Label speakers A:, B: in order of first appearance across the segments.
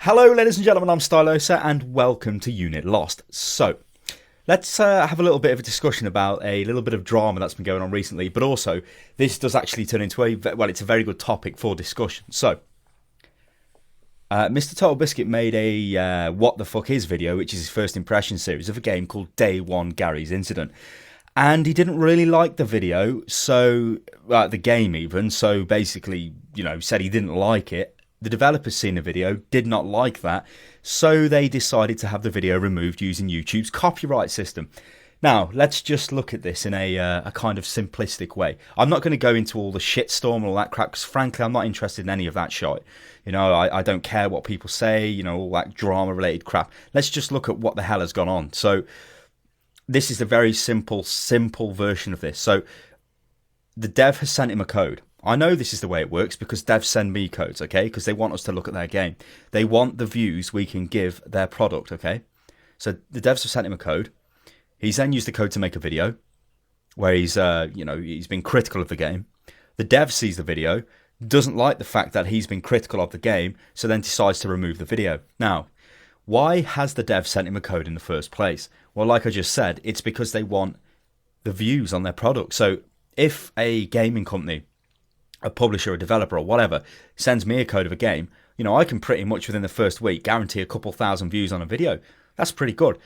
A: Hello ladies and gentlemen, I'm Stylosa and welcome to Unit Lost. So, let's have a little bit of a discussion about a little bit of drama that's been going on recently, but also this does actually turn into it's a very good topic for discussion. So, Mr. TotalBiscuit made a What the Fuck Is video, which is his first impression series of a game called Day 1 Garry's Incident. And he didn't really like the video, so, the game even, so basically, said he didn't like it. The developers seen the video, did not like that, so they decided to have the video removed using YouTube's copyright system. Now, let's just look at this in a kind of simplistic way. I'm not going to go into all the shitstorm and all that crap, because frankly, I'm not interested in any of that shit. I don't care what people say, all that drama-related crap. Let's just look at what the hell has gone on. So, this is a very simple version of this. So, the dev has sent him a code. I know this is the way it works because devs send me codes, okay? Because they want us to look at their game. They want the views we can give their product, okay? So the devs have sent him a code. He's then used the code to make a video where he's been critical of the game. The dev sees the video, doesn't like the fact that he's been critical of the game, so then decides to remove the video. Now, why has the dev sent him a code in the first place? Well, like I just said, it's because they want the views on their product. So if a gaming company, a publisher, a developer, or whatever, sends me a code of a game, I can pretty much within the first week guarantee a couple thousand views on a video. That's pretty good.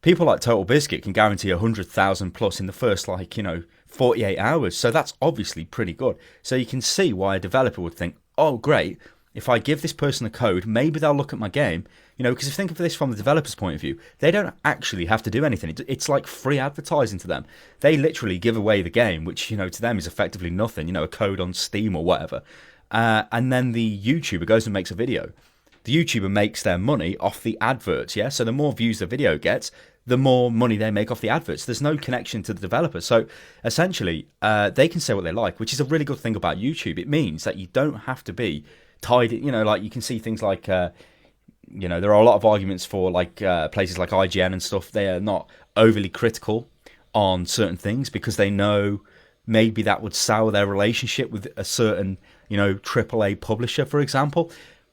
A: People like TotalBiscuit can guarantee 100,000 plus in the first 48 hours. So that's obviously pretty good. So you can see why a developer would think, oh great, if I give this person a code, maybe they'll look at my game. Because if you think of this from the developer's point of view, they don't actually have to do anything. It's like free advertising to them. They literally give away the game, which, to them is effectively nothing, a code on Steam or whatever. And then the YouTuber goes and makes a video. The YouTuber makes their money off the adverts, yeah? So the more views the video gets, the more money they make off the adverts. There's no connection to the developer. So essentially, they can say what they like, which is a really good thing about YouTube. It means that you don't have to be tied, like you can see things like... there are a lot of arguments for places like IGN and stuff. They are not overly critical on certain things because they know maybe that would sour their relationship with a certain, AAA publisher, for example.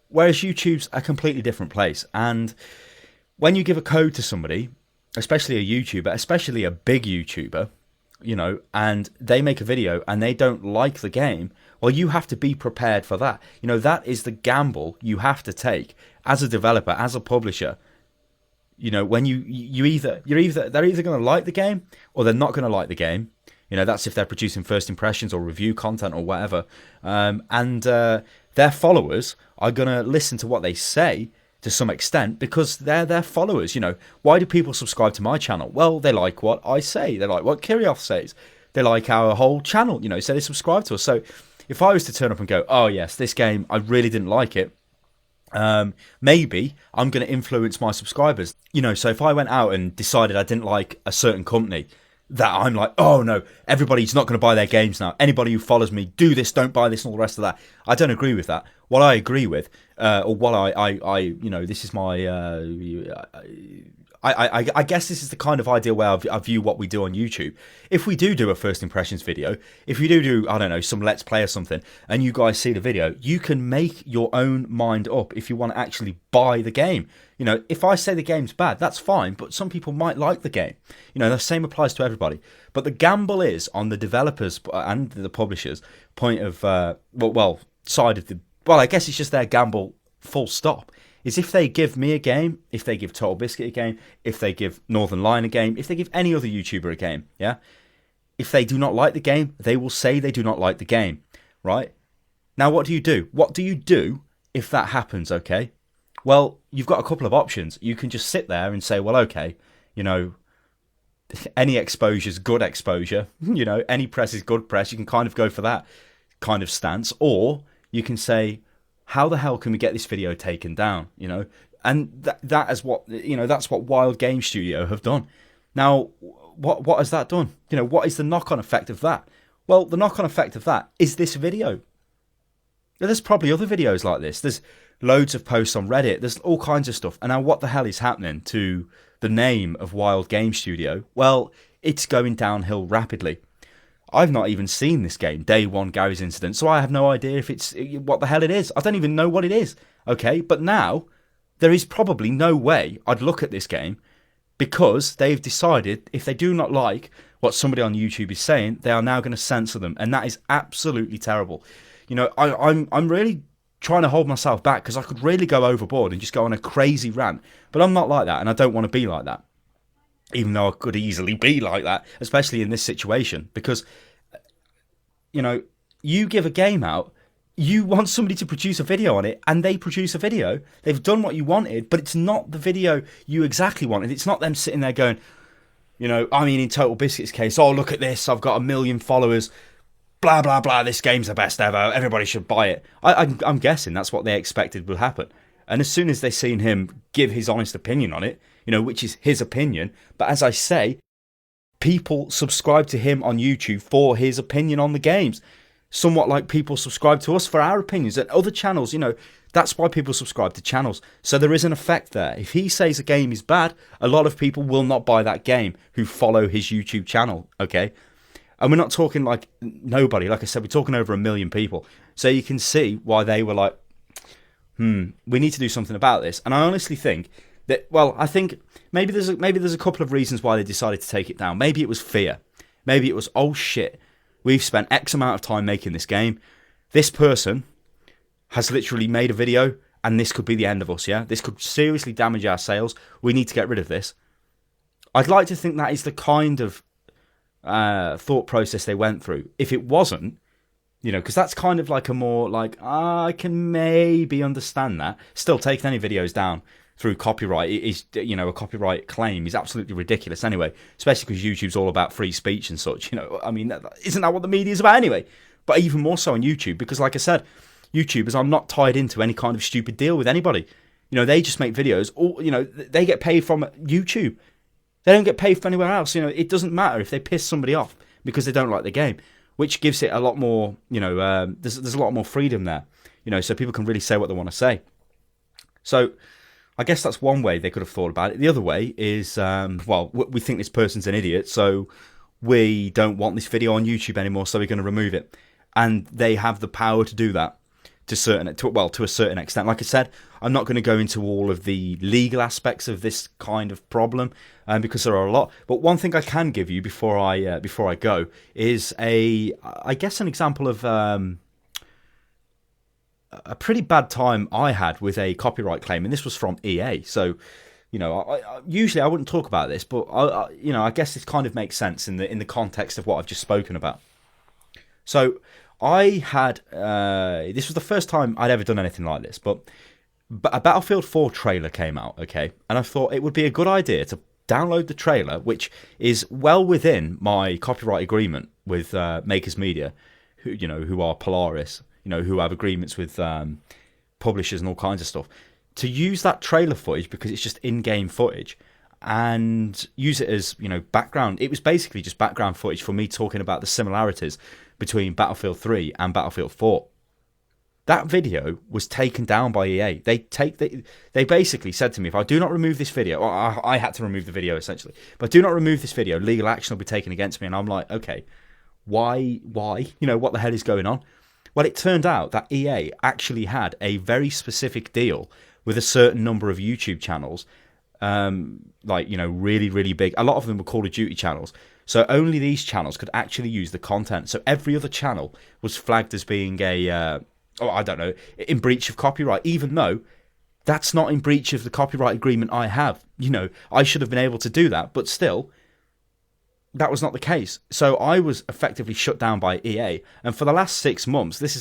A: Whereas YouTube's a completely different place. And when you give a code to somebody, especially a YouTuber, especially a big YouTuber, and they make a video and they don't like the game, well, you have to be prepared for that. That is the gamble you have to take as a developer, as a publisher. When they're either going to like the game or they're not going to like the game. That's if they're producing first impressions or review content or whatever. And their followers are going to listen to what they say to some extent because they're their followers. Why do people subscribe to my channel? Well, they like what I say. They like what Kirioth says. They like our whole channel, so they subscribe to us. So if I was to turn up and go, oh yes, this game, I really didn't like it, maybe I'm going to influence my subscribers. So if I went out and decided I didn't like a certain company, that I'm like, oh no, everybody's not going to buy their games now. Anybody who follows me, do this, don't buy this, and all the rest of that. I don't agree with that. What I agree with, or what this is my, I guess this is the kind of idea where I view what we do on YouTube. If we do a first impressions video, if we do, I don't know, some Let's Play or something, and you guys see the video, you can make your own mind up if you want to actually buy the game. If I say the game's bad, that's fine, but some people might like the game. The same applies to everybody. But the gamble is on the developers and the publishers' point of, side of the, I guess it's just their gamble, full stop. Is if they give me a game, if they give TotalBiscuit a game, if they give Northern Lion a game, if they give any other YouTuber a game, yeah? If they do not like the game, they will say they do not like the game, right? Now, what do you do? What do you do if that happens, okay? Well, you've got a couple of options. You can just sit there and say, well, okay, any exposure is good exposure. Any press is good press. You can kind of go for that kind of stance. Or you can say, how the hell can we get this video taken down? And that is what, that's what WildGameStudio have done. Now, what has that done? What is the knock-on effect of that? Well, the knock-on effect of that is this video. There's probably other videos like this. There's loads of posts on Reddit. There's all kinds of stuff. And now what the hell is happening to the name of WildGameStudio? Well, it's going downhill rapidly. I've not even seen this game, Day 1 Garry's Incident, so I have no idea if it's what the hell it is. I don't even know what it is, okay? But now, there is probably no way I'd look at this game, because they've decided if they do not like what somebody on YouTube is saying, they are now going to censor them, and that is absolutely terrible. You know, I'm really trying to hold myself back, because I could really go overboard and just go on a crazy rant, but I'm not like that, and I don't want to be like that, even though I could easily be like that, especially in this situation, because, you know, you give a game out, you want somebody to produce a video on it, and they produce a video. They've done what you wanted, but it's not the video you exactly wanted. It's not them sitting there going, you know, I mean, in TotalBiscuit's case, oh, look at this, I've got 1 million followers, blah, blah, blah, this game's the best ever, everybody should buy it. I'm guessing that's what they expected would happen. And as soon as they seen him give his honest opinion on it, you know, which is his opinion, but as I say, people subscribe to him on YouTube for his opinion on the games. Somewhat like people subscribe to us for our opinions, and other channels, you know, that's why people subscribe to channels. So there is an effect there. If he says a game is bad, a lot of people will not buy that game who follow his YouTube channel, okay? And we're not talking like nobody. Like I said, we're talking over 1 million people. So you can see why they were like, we need to do something about this. And I honestly think that, well, I think maybe there's a couple of reasons why they decided to take it down. Maybe it was fear. Maybe it was, oh shit, we've spent X amount of time making this game. This person has literally made a video, and this could be the end of us, yeah? This could seriously damage our sales. We need to get rid of this. I'd like to think that is the kind of thought process they went through. If it wasn't, you know, because that's kind of like a more like, I can maybe understand that. Still, taking any videos down through copyright is, you know, a copyright claim is absolutely ridiculous anyway, especially because YouTube's all about free speech and such, you know. I mean, isn't that what the media is about anyway? But even more so on YouTube, because like I said, YouTubers are not tied into any kind of stupid deal with anybody. You know, they just make videos, or, you know, they get paid from YouTube. They don't get paid from anywhere else. You know, it doesn't matter if they piss somebody off because they don't like the game, which gives it a lot more, you know, there's a lot more freedom there, you know, so people can really say what they want to say. So I guess that's one way they could have thought about it. The other way is, well, we think this person's an idiot, so we don't want this video on YouTube anymore, so we're going to remove it. And they have the power to do that to a certain extent. Like I said, I'm not going to go into all of the legal aspects of this kind of problem, because there are a lot. But one thing I can give you before I go is I guess an example of a pretty bad time I had with a copyright claim, and this was from EA. So, you know, I usually I wouldn't talk about this, but you know, I guess this kind of makes sense in the context of what I've just spoken about. So I had this was the first time I'd ever done anything like this, but a Battlefield 4 trailer came out, okay, and I thought it would be a good idea to download the trailer, which is well within my copyright agreement with Makers Media, who are Polaris, you know, who have agreements with publishers and all kinds of stuff, to use that trailer footage because it's just in-game footage and use it as, you know, background. It was basically just background footage for me talking about the similarities between Battlefield 3 and Battlefield 4. That video was taken down by EA. They basically said to me, if I do not remove this video, or I had to remove the video essentially, but do not remove this video, legal action will be taken against me. And I'm like, okay, why? You know, what the hell is going on? Well, it turned out that EA actually had a very specific deal with a certain number of YouTube channels, like, you know, really, really big. A lot of them were Call of Duty channels. So only these channels could actually use the content. So every other channel was flagged as being in breach of copyright, even though that's not in breach of the copyright agreement I have. You know, I should have been able to do that, but still, that was not the case. So I was effectively shut down by EA. And for the last 6 months, this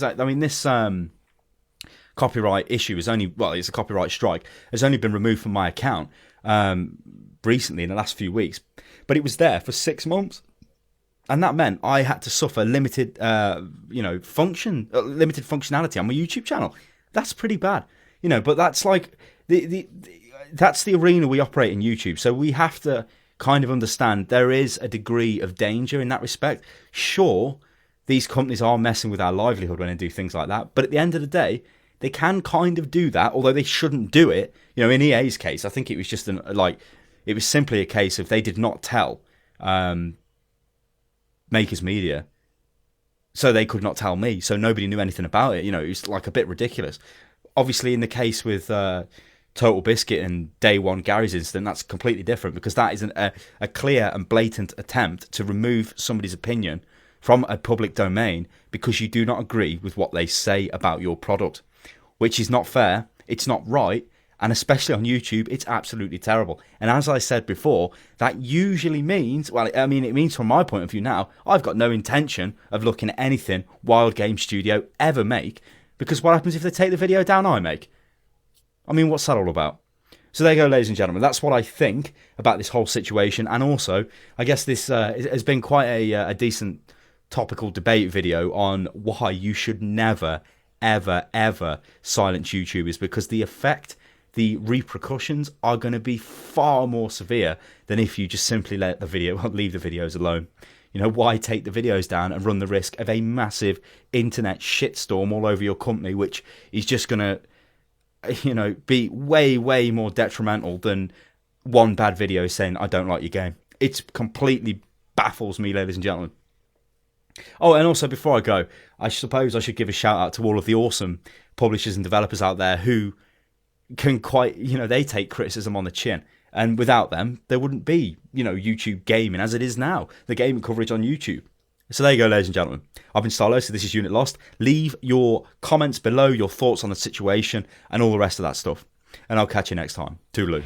A: copyright issue is it's a copyright strike, has only been removed from my account recently in the last few weeks. But it was there for 6 months. And that meant I had to suffer limited functionality on my YouTube channel. That's pretty bad, you know. But that's like that's the arena we operate in YouTube. So we have to kind of understand there is a degree of danger in that respect. Sure, these companies are messing with our livelihood when they do things like that. But at the end of the day, they can kind of do that, although they shouldn't do it. You know, in EA's case, it was just it was simply a case of they did not tell Makers Media, so they could not tell me, so nobody knew anything about it. You know, it was like a bit ridiculous. Obviously, in the case with TotalBiscuit and Day One Garry's incident, that's completely different, because that isn't a clear and blatant attempt to remove somebody's opinion from a public domain because you do not agree with what they say about your product, which is not fair, it's not right, and especially on YouTube, it's absolutely terrible. And as I said before, that usually means, well, I mean, it means from my point of view now, I've got no intention of looking at anything WildGameStudio ever make, because what happens if they take the video down I make? I mean, what's that all about? So there you go, ladies and gentlemen. That's what I think about this whole situation. And also, I guess this has been quite a decent topical debate video on why you should never, ever, ever silence YouTubers, because the effect, the repercussions are going to be far more severe than if you just simply let the video, leave the videos alone. You know, why take the videos down and run the risk of a massive internet shitstorm all over your company, which is just going to, you know, be way, way more detrimental than one bad video saying, I don't like your game. It completely baffles me, ladies and gentlemen. Oh, and also before I go, I suppose I should give a shout out to all of the awesome publishers and developers out there who can quite, you know, they take criticism on the chin. And without them, there wouldn't be, you know, YouTube gaming as it is now, the gaming coverage on YouTube. So there you go, ladies and gentlemen. I've been Stylosa, this is Unit Lost. Leave your comments below, your thoughts on the situation, and all the rest of that stuff. And I'll catch you next time. Toodaloo.